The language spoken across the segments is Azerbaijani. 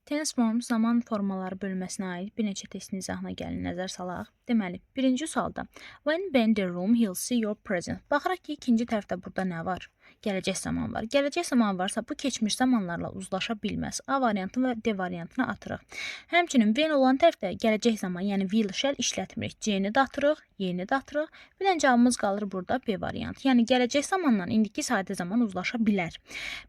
Tense form zaman formaları bölməsinə aid bir neçə testin izahına gəlin nəzər salaq. Deməli, birinci sualda when Ben the room, he'll see your present. Baxırıq ki, ikinci tərəfdə burada nə var? Gələcək zaman var. Gələcək zaman varsa bu keçmiş zamanlarla uzlaşa bilməz. A variantını və D variantını atırıq. Həmçinin when olan tərəfdə gələcək zaman, yəni will shall işlətmirik. C-ni də atırıq, Y-ni də atırıq. Bir dənə cavabımız qalır burada B variantı. Yəni gələcək zamanla indiki sadə zaman uzlaşa bilər.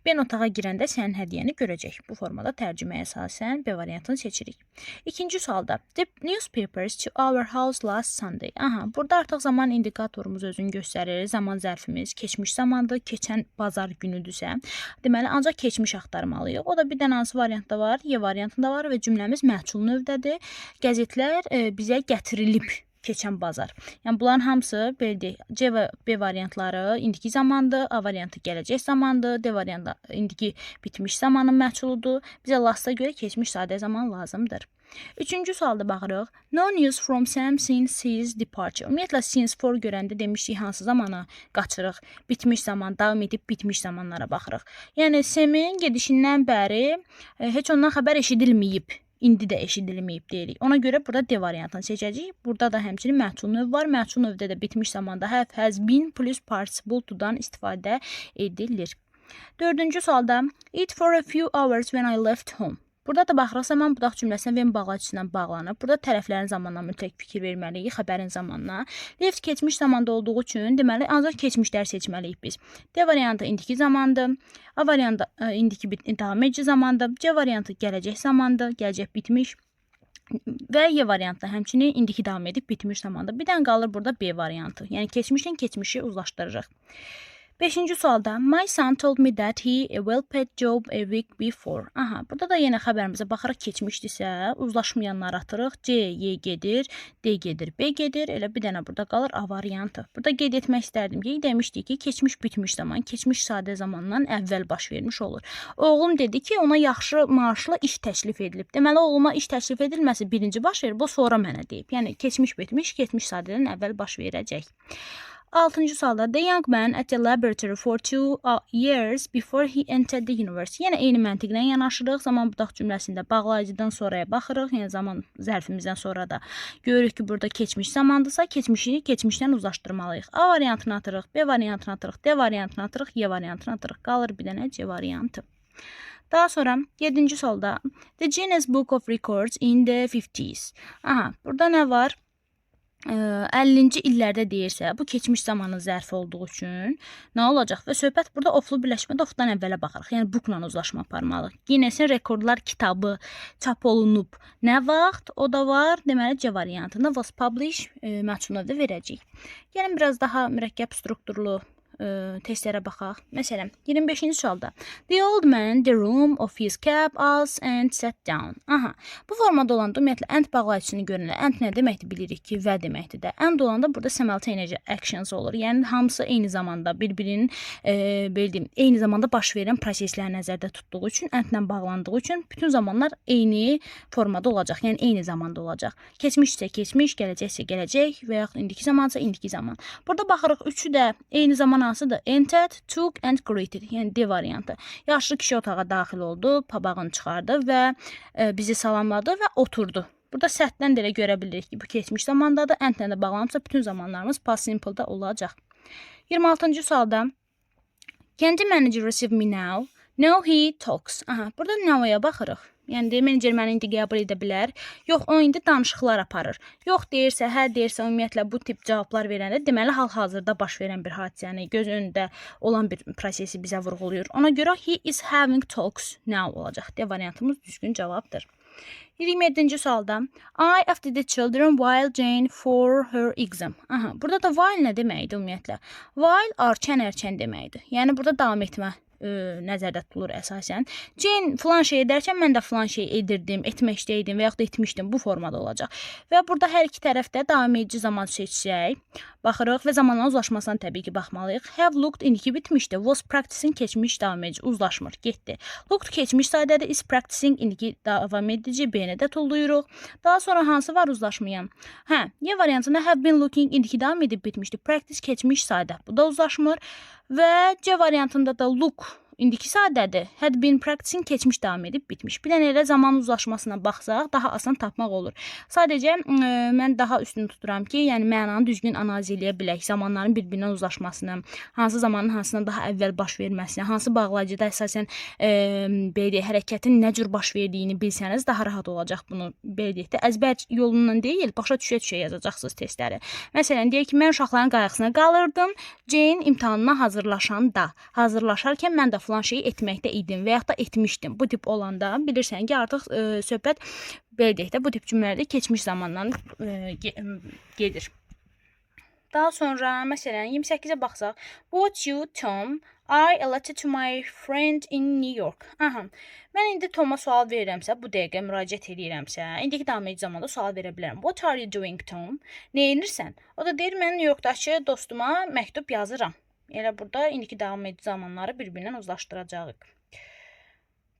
Ben otağa girəndə sənin hədiyyəni görəcək. Bu formada tərcüməyə əsasən B variantını seçirik. İkinci sualda the newspapers to our house last Sunday. Burada artıq zaman indikatorumuz özünü göstərir. Zaman zərfimiz keçmiş zamandır, keçən bazar günüdürsə, deməli ancaq keçmiş axtarmalıyıq. O da bir dənə hansı variantda var? Y variantında var və cümləmiz məhsul növdədir. Qəzetlər bizə gətirilib keçən bazar. Yəni bunların hamısı belli. C və B variantları indiki zamandır, A variantı gələcək zamandır, D variantı indiki bitmiş zamanın məhsuludur. Bizə lasta görə keçmiş sadə zaman lazımdır. Üçüncü sualda baxırıq. No news from Sam since his departure. Ümumiyyətlə since for görəndə demişdik hansı zamana qaçırıq. Bitmiş zaman, davam edib bitmiş zamanlara baxırıq. Yəni Sam'in gedişindən bəri heç ondan xəbər eşidilməyib. İndi də eşidilməyib deyirik. Ona görə burada D variantını seçəcəyik. Burada da həmçinin məhsul növ var. Məhsul növdə də bitmiş zamanda have, has been plus participle to'dan istifadə edilir. Dördüncü sualda eat for a few hours when I left home. Burada da baxırıq zaman budaq cümləsinə when bağlacısından bağlanıb. Burada tərəflərin zamanına mütləq fikir verməliyik, xəbərin zamanına. Left keçmiş zamanda olduğu üçün deməli ancaq keçmişlər seçməliyik biz. D variantı indiki zamandır. A variantı indiki davam edici zamandır. C variantı gələcək zamandır, gələcək bitmiş. Və Y variantı həmçinin indiki davam edib bitmiş zamanda. Bir dənə qalır burada B variantı. Yəni keçmişlə keçmişi uzlaşdırırıq. Beşinci sualda my son told me that he a well-paid job a week before. Burada da yenə xəbərimizə baxaraq keçmişdirsə, uzlaşmayanlar atırıq. C, Y gedir, D gedir, B gedir. Elə bir dənə burada qalır A variantı. Burada qeyd etmək istərdim ki, demişdik ki, keçmiş bitmiş zaman, keçmiş sadə zamandan əvvəl baş vermiş olur. Oğlum dedi ki, ona yaxşı maaşlı iş təklif edilib. Deməli, oğluma iş təklif edilməsi birinci baş verir, bu sonra mənə deyib. Yəni keçmiş bitmiş, keçmiş sadədən əvvəl baş verəcək. Altıncı sualda the young man at the laboratory for 2 years before he entered the university. Yəni eyni məntiqlə yanaşırıq. Zaman budaq cümləsində bağlayıcıdan sonraya baxırıq. Yəni zaman zərfimizdən sonra da görürük ki, burada keçmiş zamandırsa, keçmişi keçmişdən uzlaşdırmalıyıq. A variantını atırıq, B variantını atırıq, D variantını atırıq, Y variantını atırıq. Qalır bir dənə C variantı. Daha sonra 7-ci sualda the Guinness Book of Records in the 50s. Burada nə var? 50-ci illərdə deyirsə, bu keçmiş zamanın zərfi olduğu üçün nə olacaq? Və söhbət burada oflu birləşmədə ofdan əvvələ baxırıq. Yəni bookla uzlaşma aparmalıyıq. Guinness-in rekordlar kitabı çap olunub. Nə vaxt? O da var. Deməli C variantında was published məhsul növdə verəcəyik. Gəlin biraz daha mürəkkəb strukturlu testlərə baxaq. Məsələn, 25-ci sualda the old man the room of his cab us and sat down. Bu formada olanda ümumiyyətlə and bağlayıcısını görünür. And nə deməkdir bilirik ki, və deməkdir də. And olanda burada simultaneous actions olur. Yəni hamısı eyni zamanda bir-birinin eyni zamanda baş verən prosesləri nəzərdə tutduğu üçün, andlə bağlandığı üçün bütün zamanlar eyni formada olacaq. Yəni eyni zamanda olacaq. Keçmiş isə keçmiş, gələcək isə gələcək və yaxud indiki zamansa indiki zaman. Burada baxırıq üçü də eyni zaman hansıdır? Entered, took and greeted. Yəni D variantı. Yaşlı kişi otağa daxil oldu, papağını çıxardı və bizi salamladı və oturdu. Burada sətdən də elə görə bilirik ki, bu keçmiş zamandadır. Endlə də bağlanmışsa bütün zamanlarımız past simple-da olacaq. 26-cı sualda can the manager receive me now? No, he talks. Burada now-ya baxırıq. Yəni menecer məni indi qəbul edə bilər. Yox, o indi danışıqlar aparır. Yox deyirsə, hə deyirsə, ümumiyyətlə bu tip cavablar verəndə deməli hal-hazırda baş verən bir hadisəni, göz önündə olan bir prosesi bizə vurğulayır. Ona görə he is having talks now olacaq. D variantımız düzgün cavabdır. 27-ci sualda I after the children while Jane for her exam. Burada da while nə deməkdir ümumiyyətlə? While arçən deməkdir. Yəni burada davam etmə nəzərdə tutulur əsasən. Jane filan şey edərkən mən də filan şey edirdim, etməkdəydim və yaxud da etmişdim. Bu formada olacaq. Və burada hər iki tərəfdə davam edici zaman seçsək, baxırıq və zamanla uzlaşmasına təbii ki, baxmalıyıq. Have looked indiki bitmişdi. Was practicing keçmiş davam edici, uzlaşmır, getdi. Looked keçmiş sadədir, is practicing indiki davam edici, B-ni də tulluyuruq. Daha sonra hansı var uzlaşmayan? Y variantında have been looking indiki davam edib bitmişdi. Practice keçmiş sadə. Bu da uzlaşmır. Və C variantında da look indiki sadədir. Had been practicing keçmiş davam edib bitmiş. Bir dənə elə zaman uzlaşmasına baxsaq daha asan tapmaq olur. Sadəcə mən daha üstün tuturam ki, yəni mənanı düzgün analiz eləyə bilək. Zamanların bir-birindən uzlaşmasını, hansı zamanın hansından daha əvvəl baş verməsini, hansı bağlayıcıda əsasən belə deyək, hərəkətin nə cür baş verdiyini bilsəniz daha rahat olacaq bunu belə deyək də əzbər yolundan deyil, başa düşə-düşə yazacaqsınız testləri. Məsələn, deyək ki, mən uşaqların qayğısına qalırdım. Jane imtahanına hazırlaşarkən mən də filan şeyi etməkdə idim və yaxud da etmişdim. Bu tip olanda bilirsən ki, artıq söhbət belə deyək də bu tip cümlələrdə keçmiş zamandan gedir. Daha sonra məsələn 28-ə baxsaq. Would you, Tom, I a letter to my friend in New York. Aha. Mən indi Toma sual verirəmsə, bu dəqiqə müraciət edirəmsə, indiki davam edici zamanda sual verə bilərəm. What are you doing, Tom? Nə edirsən? O da deyir, mən New Yorkdakı dostuma məktub yazıram. Elə burada indiki davam edici zamanları bir-birindən uzlaşdıracağıq.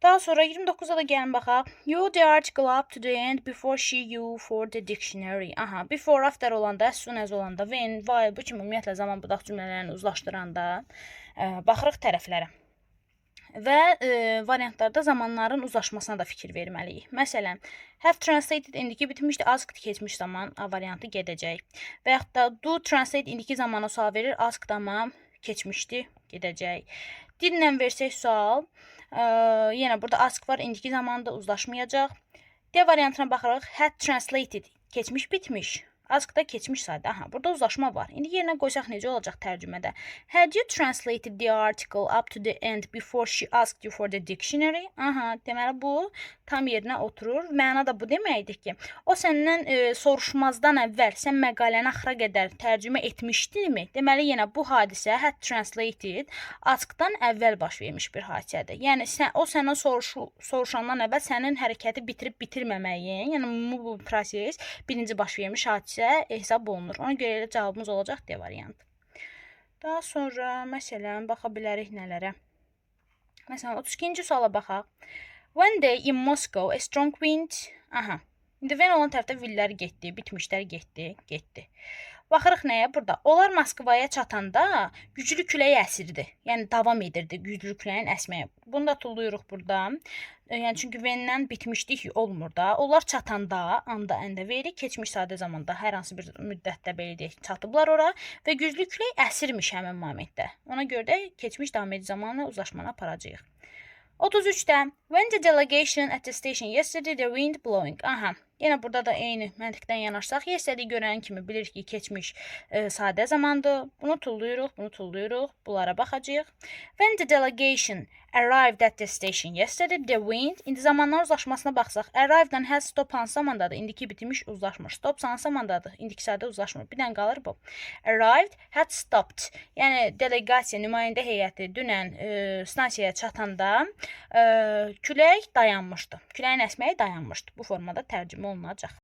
Daha sonra 29'a da gəlin baxaq. You the article up to the end before she you for the dictionary. Aha, before after olanda, as soon as olanda, when, while bu kimi ümumiyyətlə zaman budaq cümlələrini uzlaşdıranda baxırıq tərəflərə. Və variantlarda zamanların uzlaşmasına da fikir verməliyik. Məsələn, have translated indiki bitmişdi, asked keçmiş zaman variantı gedəcək. Və yaxud da do translate indiki zamana sual verir, asked amma keçmişdi, gedəcək. Didlə versək sual, yenə burada ask var, indiki zamanda uzlaşmayacaq. D variantına baxırıq, had translated keçmiş bitmiş. Ask'da keçmiş sayda. Aha, burada uzlaşma var. İndi yerinə qoysaq necə olacaq tərcümədə? Had you translated the article up to the end before she asked you for the dictionary? Aha, deməli bu tam yerinə oturur. Məna da bu deməkdir ki, o səndən soruşmazdan əvvəl sən məqaləni axıra qədər tərcümə etmişdinmi? Deməli yenə bu hadisə had translated ask'dan əvvəl baş vermiş bir hadisədir. Yəni o səndən soruşandan əvvəl sənin hərəkəti bitirib bitirməməyin, yəni bu proses birinci baş vermiş hadisə hesab olunur. Ona görə elə cavabımız olacaq D variantı. Daha sonra məsələn baxa bilərik nələrə. Məsələn 32-ci suala baxaq. One day in Moscow a strong wind. Aha. İndi when olan tərəfdə willlər getdi, bitmişlər getdi. Baxırıq nəyə burada? Onlar Moskvaya çatanda güclü külək əsirdi. Yəni davam edirdi güclü küləyin əsməyə. Bunu da tulluyuruq burada. Yəni çünki when-dən bitmişlik olmur da. Onlar çatanda anda əndə veririk. Keçmiş sadə zamanda hər hansı bir müddətdə belə deyək çatıblar ora və güclü külək əsirmiş həmin momentdə. Ona görə də keçmiş davam edici zamanla uzlaşmanı aparacağıq. 33'də when the delegation at the station yesterday the wind blowing. Aha. Yenə burada da eyni məntiqdən yanaşsaq, yesterday görən kimi bilirik ki, keçmiş sadə zamandır. Bunu tulluyuruq, bunlara baxacağıq. When the delegation arrived at the station yesterday the wind. İndi zamanlar uzlaşmasına baxsaq, arrive'dan has stop hansı zamandadır? İndiki bitmiş uzlaşmır. Stop hansı zamandadır? İndiki sadə uzlaşmır. Bir dənə qalır bu. Arrived had stopped. Yəni delegasiya, nümayəndə heyəti dünən stansiyaya çatanda külək dayanmışdı. Küləyin əsməyi dayanmışdı. Bu formada tərcümə olunacaq.